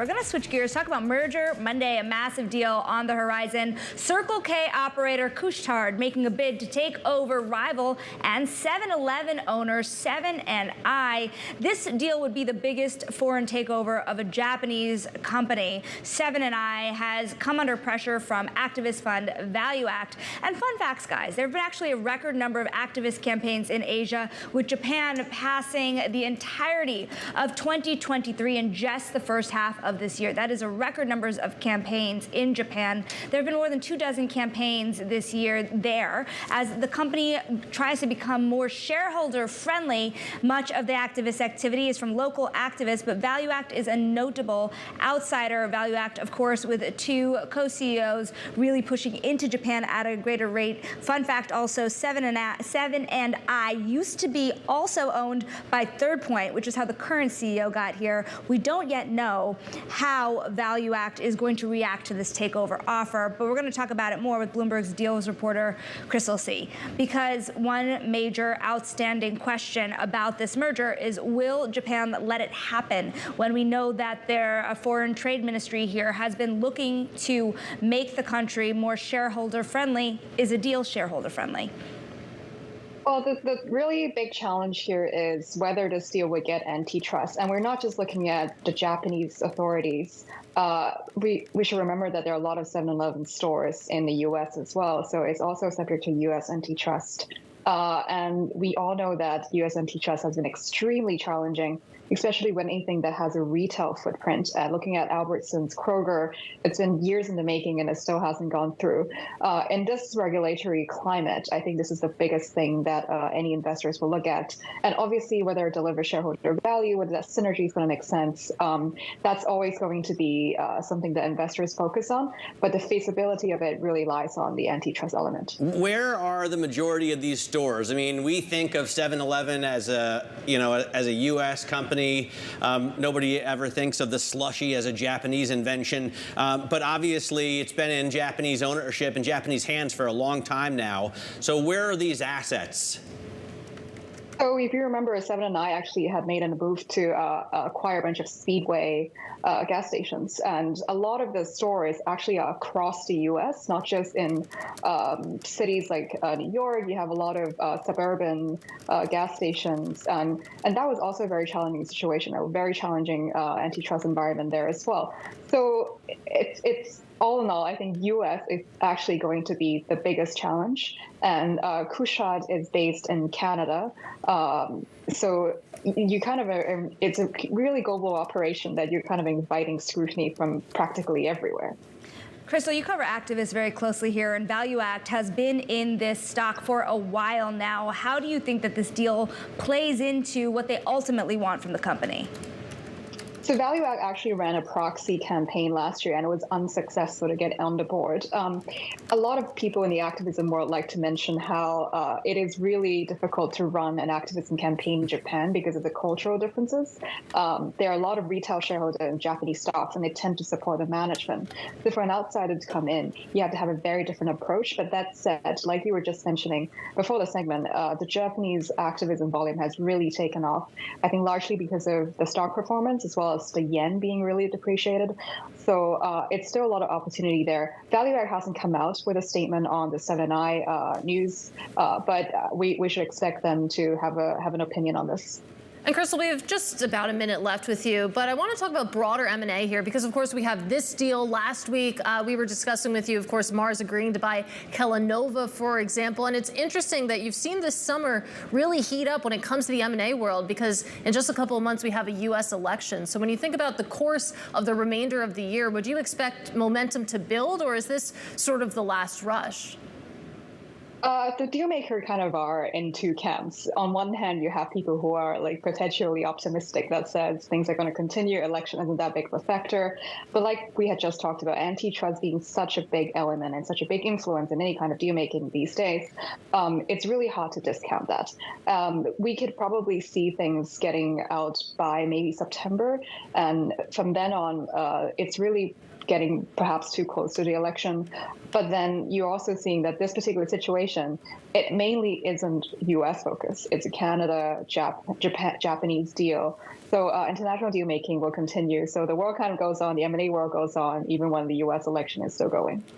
We're going to switch gears, talk about Merger Monday, a massive deal on the horizon. Circle K operator Couche-Tard making a bid to take over rival and 7-Eleven owner 7 & I. This deal would be the biggest foreign takeover of a Japanese company. 7 & I has come under pressure from activist fund Value Act. And fun facts, guys, there have been actually a record number of activist campaigns in Asia, with Japan passing the entirety of 2023 in just the first half of this year. That is a record numbers of campaigns in Japan. There have been more than 24 campaigns this year there, as the company tries to become more shareholder friendly. Much of the activist activity is from local activists, but Value Act is a notable outsider. Value Act, of course, with two co-CEOs really pushing into Japan at a greater rate. Fun fact also, 7 & I used to be also owned by Third Point, which is how the current CEO got here. We don't yet know how Value Act is going to react to this takeover offer, but we're going to talk about it more with Bloomberg's deals reporter, Crystal C. Because one major outstanding question about this merger is, will Japan let it happen when we know that their foreign trade ministry here has been looking to make the country more shareholder friendly? Is a deal shareholder friendly? Well, the really big challenge here is whether this deal would get antitrust. And we're not just looking at the Japanese authorities. We should remember that there are a lot of 7-Eleven stores in the U.S. as well. So it's also subject to U.S. antitrust. And we all know that U.S. antitrust has been extremely challenging, especially when anything that has a retail footprint. Looking at Albertsons, Kroger, it's been years in the making and it still hasn't gone through. In this regulatory climate, I think this is the biggest thing that any investors will look at. And obviously, whether it delivers shareholder value, whether that synergy is going to make sense, that's always going to be something that investors focus on. But the feasibility of it really lies on the antitrust element. Where are the majority of these stores? I mean, we think of 7-Eleven as a U.S. company. Nobody ever thinks of the slushie as a Japanese invention, but obviously it's been in Japanese ownership and Japanese hands for a long time now. So where are these assets? So if you remember, 7 & I actually had made a move to acquire a bunch of Speedway gas stations. And a lot of the stores actually are across the U.S., not just in cities like New York. You have a lot of suburban gas stations. And that was also a very challenging situation, a very challenging antitrust environment there as well. So it's all in all, I think U.S. is actually going to be the biggest challenge. And Couche-Tard is based in Canada. So you kind of it's a really global operation that you're kind of inviting scrutiny from practically everywhere. Crystal, you cover activists very closely here, and Value Act has been in this stock for a while now. How do you think that this deal plays into what they ultimately want from the company? So Value Act actually ran a proxy campaign last year, and it was unsuccessful to get on the board. A lot of people in the activism world like to mention how it is really difficult to run an activism campaign in Japan because of the cultural differences. There are a lot of retail shareholders in Japanese stocks, and they tend to support the management. So for an outsider to come in, you have to have a very different approach. But that said, like you were just mentioning before the segment, the Japanese activism volume has really taken off, I think largely because of the stock performance as well as the yen being really depreciated. So it's still a lot of opportunity there. Value Act hasn't come out with a statement on the 7 & I news, but we should expect them to have an opinion on this. And Crystal, we have just about a minute left with you, but I want to talk about broader M&A here because, of course, we have this deal. Last week, we were discussing with you, of course, Mars agreeing to buy Kellanova, for example. And it's interesting that you've seen this summer really heat up when it comes to the M&A world because in just a couple of months, we have a U.S. election. So when you think about the course of the remainder of the year, would you expect momentum to build, or is this sort of the last rush? The deal maker kind of are in two camps. On one hand, you have people who are like potentially optimistic that says things are going to continue, election isn't that big of a factor. But like we had just talked about, antitrust being such a big element and such a big influence in any kind of deal making these days, it's really hard to discount that. We could probably see things getting out by maybe September. And from then on, it's really getting perhaps too close to the election. But then you're also seeing that this particular situation conversation, it mainly isn't U.S. focused. It's a Canada, Japanese deal. So international deal making will continue. So the world kind of goes on, the M&A world goes on, even when the U.S. election is still going.